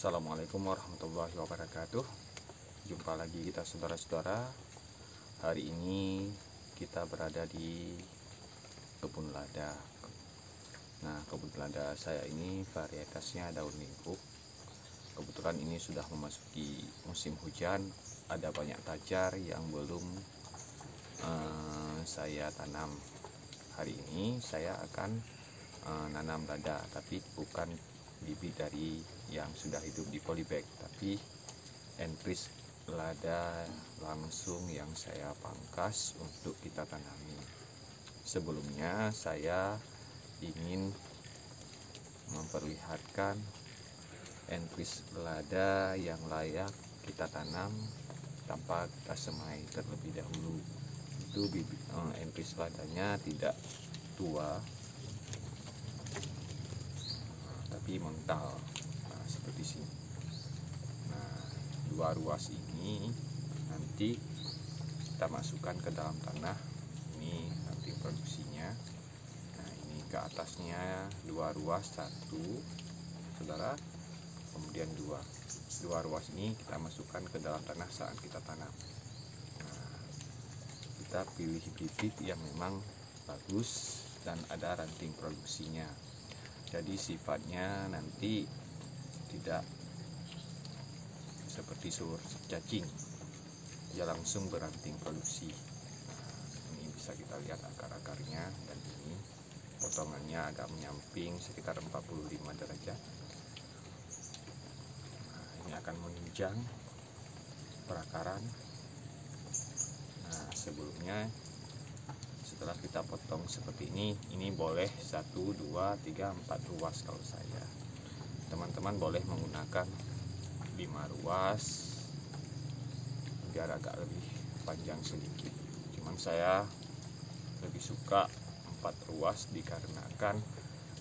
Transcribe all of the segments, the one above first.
Assalamualaikum warahmatullahi wabarakatuh. Jumpa lagi kita saudara-saudara. Hari ini kita berada di kebun lada. Nah, kebun lada saya ini varietasnya daun lingkup. Kebetulan ini sudah memasuki musim hujan. Ada banyak tajar yang belum saya tanam. Hari ini saya akan nanam lada, tapi bukan bibit dari yang sudah hidup di polybag, tapi entris lada langsung yang saya pangkas untuk kita tanami. Sebelumnya saya ingin memperlihatkan entris lada yang layak kita tanam tanpa kita semai terlebih dahulu. Itu entris ladanya tidak tua tapi mental, seperti sini. Nah, 2 ruas ini nanti kita masukkan ke dalam tanah. Ini nanti produksinya. Nah, ini ke atasnya 2 ruas, 1 saudara, kemudian 2 ruas ini kita masukkan ke dalam tanah saat kita tanam. Nah, kita pilih bibit yang memang bagus dan ada ranting produksinya. Jadi sifatnya nanti tidak seperti seluruh cacing, dia langsung beranting produksi. Nah, ini bisa kita lihat akar-akarnya, dan ini potongannya agak menyamping sekitar 45 derajat. Nah, ini akan menunjang perakaran. Nah, sebelumnya setelah kita potong seperti ini boleh 1, 2, 3, 4 ruas. Kalau saya, teman-teman boleh menggunakan 5 ruas biar agak lebih panjang sedikit. Cuman saya lebih suka 4 ruas dikarenakan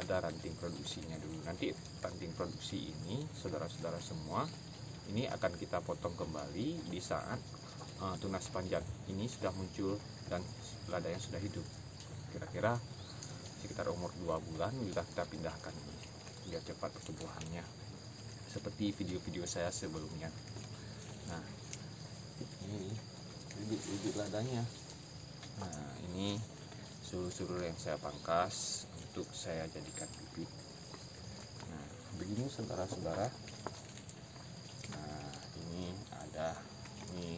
ada ranting produksinya dulu. Nanti ranting produksi ini, saudara-saudara semua, ini akan kita potong kembali di saat tunas panjang ini sudah muncul dan lada yang sudah hidup. Kira-kira sekitar umur 2 bulan sudah kita pindahkan ini biar cepat pertumbuhannya, seperti video-video saya sebelumnya. Nah, ini bibit ladanya. Nah, ini sulur-sulur yang saya pangkas untuk saya jadikan bibit. Nah, begini saudara-saudara. Nah, ini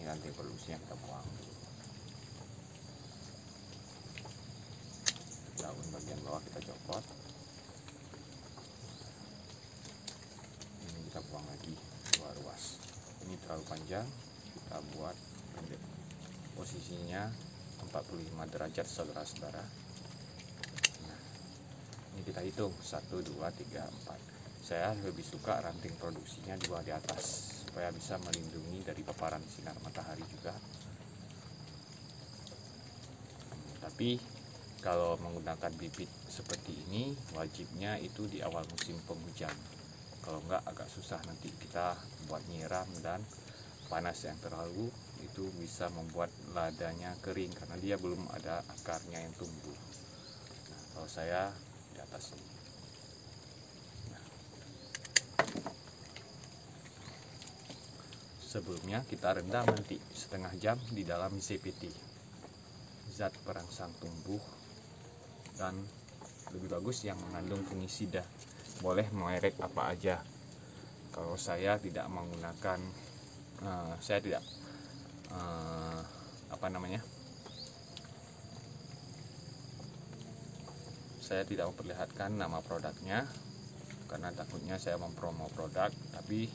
ranting produksi yang kita buang. Daun bagian bawah kita copot. Ini kita buang lagi 2 ruas. Ini terlalu panjang, kita buat pendek. Posisinya 45 derajat saudara-saudara. Nah, ini kita hitung 1, 2, 3, 4. Saya lebih suka ranting produksinya 2 di atas supaya bisa melindungi dari paparan sinar matahari juga. Tapi kalau menggunakan bibit seperti ini, wajibnya itu di awal musim penghujan. Kalau enggak agak susah, nanti kita buat nyiram, dan panas yang terlalu itu bisa membuat ladanya kering karena dia belum ada akarnya yang tumbuh. Nah, kalau saya di atas ini. Nah, sebelumnya kita rendam nanti setengah jam di dalam ZPT, zat perangsang tumbuh, dan lebih bagus yang mengandung fungisida. Boleh merek apa aja. Kalau saya tidak menggunakan, saya tidak saya tidak memperlihatkan nama produknya karena takutnya saya mempromo produk, tapi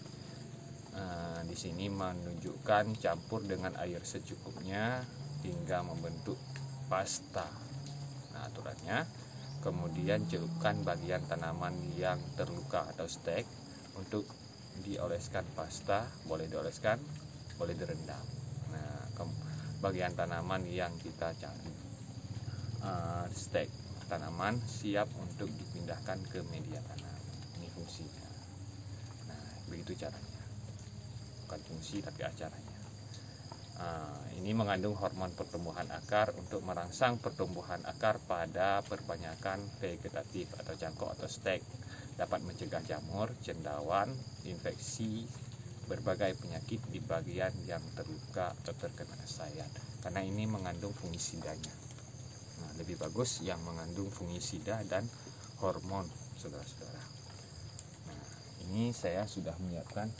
di sini menunjukkan campur dengan air secukupnya hingga membentuk pasta. Nah, aturannya, kemudian celupkan bagian tanaman yang terluka atau stek untuk dioleskan pasta. Boleh dioleskan, boleh direndam. Nah, bagian tanaman yang kita cari, stek tanaman siap untuk dipindahkan ke media tanam. Ini fungsinya. Nah, begitu caranya. Bukan fungsi tapi acaranya. Ini mengandung hormon pertumbuhan akar untuk merangsang pertumbuhan akar pada perbanyakan vegetatif atau cangkok atau stek. dapat mencegah jamur, cendawan, infeksi, berbagai penyakit di bagian yang terluka atau terkena sayat, karena ini mengandung fungisidanya. Nah, lebih bagus yang mengandung fungisida dan hormon, saudara-saudara. Nah, ini saya sudah menyiapkan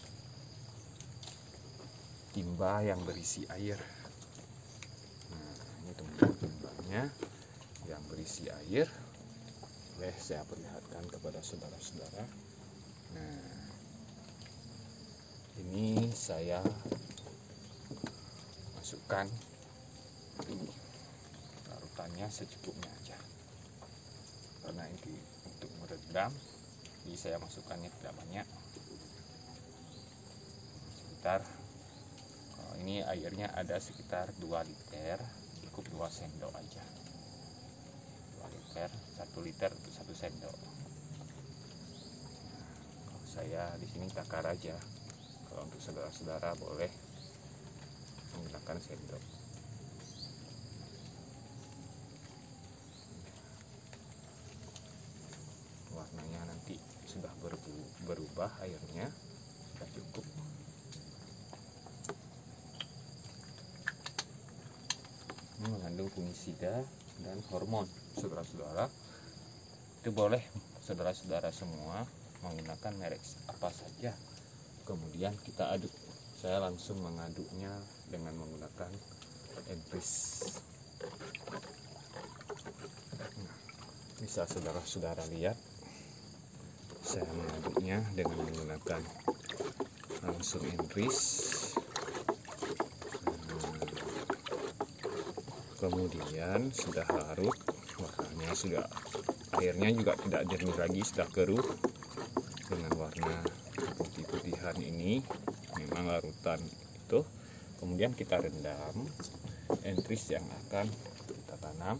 timba yang berisi air. Nah, ini teman-teman timbanya yang berisi air. Boleh saya perlihatkan kepada saudara-saudara. Nah, ini saya masukkan larutannya secukupnya aja, karena ini untuk merendam, jadi saya masukkannya tidak banyak, sekitar, kalau ini airnya ada sekitar 2 liter, cukup 2 sendok aja, 2 liter, 1 liter untuk 1 sendok. Nah, kalau saya di sini takar aja, kalau untuk saudara-saudara boleh menggunakan sendok. Warnanya nanti sudah berubah, airnya sudah cukup. Ini mengandung fungisida dan hormon, saudara-saudara. Itu boleh saudara-saudara semua menggunakan merek apa saja. Kemudian kita aduk. Saya langsung mengaduknya dengan menggunakan entris. Nah, bisa saudara-saudara lihat, saya mengaduknya dengan menggunakan langsung entris. Kemudian sudah larut, warnanya sudah, airnya juga tidak jernih lagi, sudah keruh dengan warna putih-putihan ini. Memang larutan itu. Kemudian kita rendam entris yang akan kita tanam.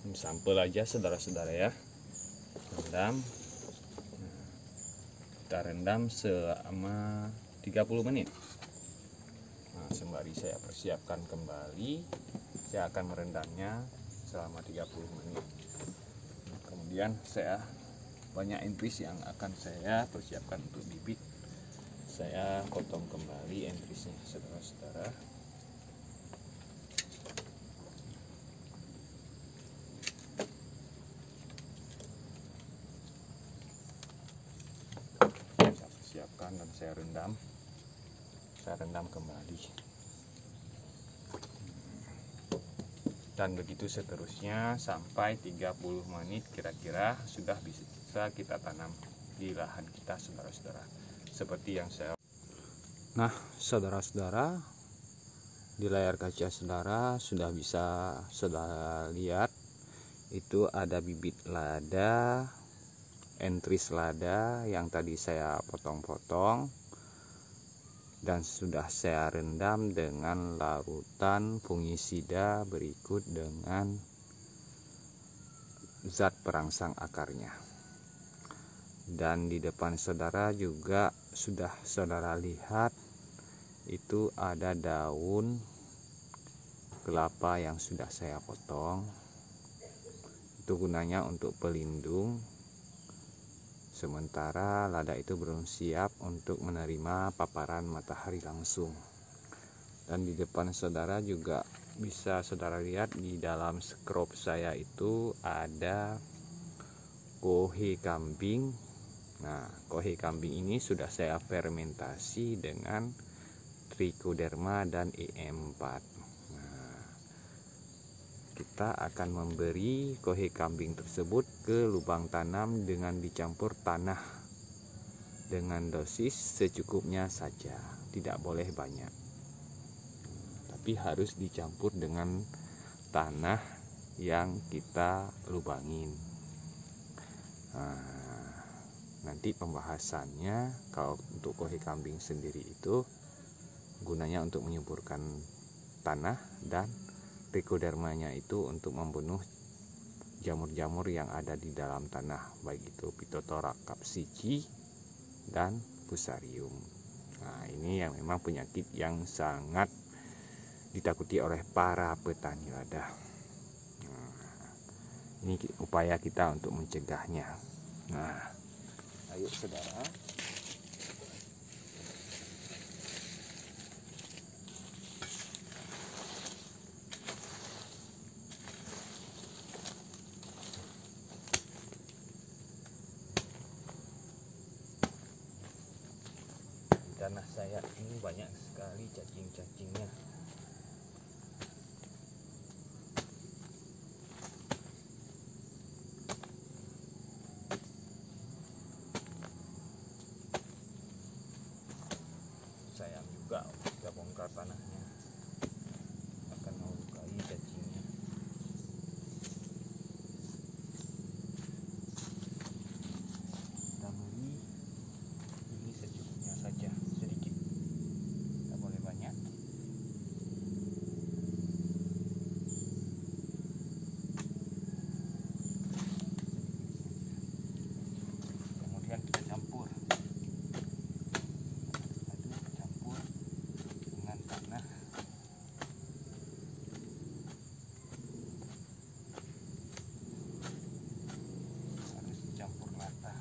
Ini sampel aja saudara-saudara ya, rendam. Nah, kita rendam selama 30 menit. Nah, sembari saya persiapkan kembali, saya akan merendamnya selama 30 menit. Nah, kemudian saya banyak entris yang akan saya persiapkan untuk bibit. Saya potong kembali entrisnya, saudara-saudara. Saya persiapkan dan saya rendam kembali. Dan begitu seterusnya sampai 30 menit kira-kira sudah bisa kita tanam di lahan kita, saudara-saudara, seperti yang saya. Nah, saudara-saudara, di layar kaca saudara sudah bisa saudara lihat, itu ada bibit lada, entris lada yang tadi saya potong-potong dan sudah saya rendam dengan larutan fungisida berikut dengan zat perangsang akarnya. Dan di depan saudara juga sudah saudara lihat, itu ada daun kelapa yang sudah saya potong. Itu gunanya untuk pelindung sementara lada itu belum siap untuk menerima paparan matahari langsung. Dan di depan saudara juga bisa saudara lihat, di dalam skrob saya itu ada kohe kambing. Nah, kohe kambing ini sudah saya fermentasi dengan trichoderma dan EM4. Nah, kita akan memberi kohe kambing tersebut ke lubang tanam dengan dicampur tanah dengan dosis secukupnya saja, tidak boleh banyak, tapi harus dicampur dengan tanah yang kita lubangin. Nah, nanti pembahasannya, kalau untuk kohe kambing sendiri itu gunanya untuk menyuburkan tanah, dan trichodermanya itu untuk membunuh jamur-jamur yang ada di dalam tanah, baik itu Phytophthora capsicum dan Fusarium. Nah, ini yang memang penyakit yang sangat ditakuti oleh para petani lada. Nah, ini upaya kita untuk mencegahnya. Nah, ayo saudara. Tanah saya ini banyak sekali cacing-cacingnya. Sayang juga kita bongkar tanahnya, akan melukai cacingnya. Kita beri ini secukupnya saja, sedikit, tidak boleh banyak. Kemudian kita campur, campur dengan tanah. Harus dicampur rata.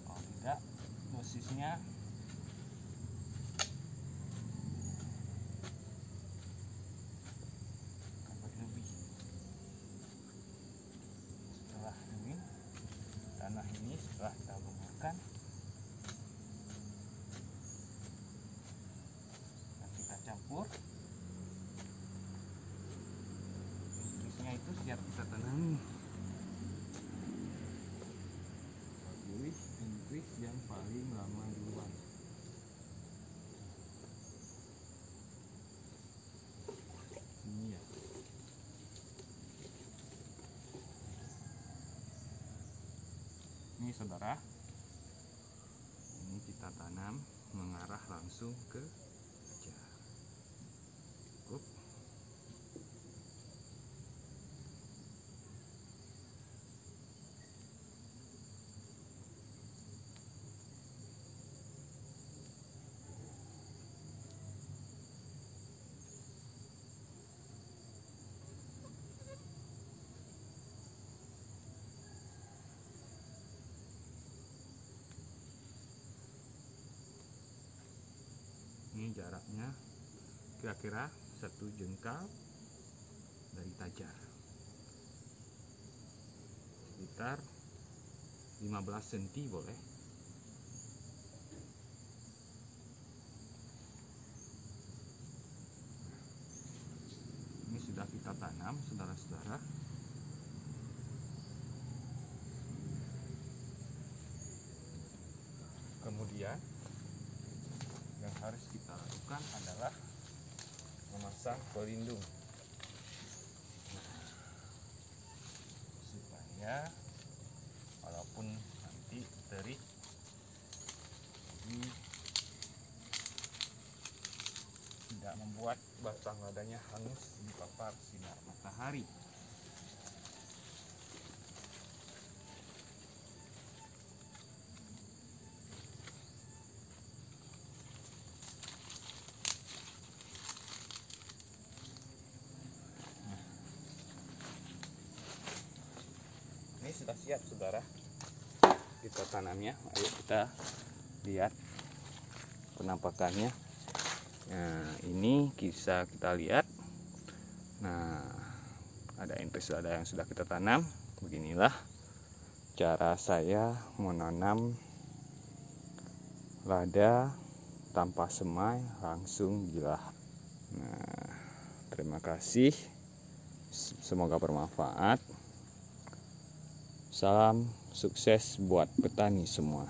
Kalau tidak, dosisnya akan berlebih. Setelah ini, tanah ini setelah kita bongkarkan, dan kita campur, increase-nya itu siap kita tanami. Pilih increase yang paling lama duluan. Ini ya. Ini saudara, ini kita tanam mengarah langsung ke wajah. Cukup. Ini jaraknya kira-kira 1 jengkal dari tajar, sekitar 15 cm boleh. Ini sudah kita tanam saudara-saudara. Kemudian yang harus kita lakukan adalah memasang pelindung, supaya walaupun nanti terik, ini tidak membuat batang ladanya hangus dipapar sinar matahari. Ini sudah siap saudara, kita tanamnya. Ayo kita lihat penampakannya. Nah, ini bisa kita lihat. Nah, ada interest lada yang sudah kita tanam. Beginilah cara saya menanam lada tanpa semai, langsung gila. Nah, terima kasih, semoga bermanfaat. Salam sukses buat petani semua.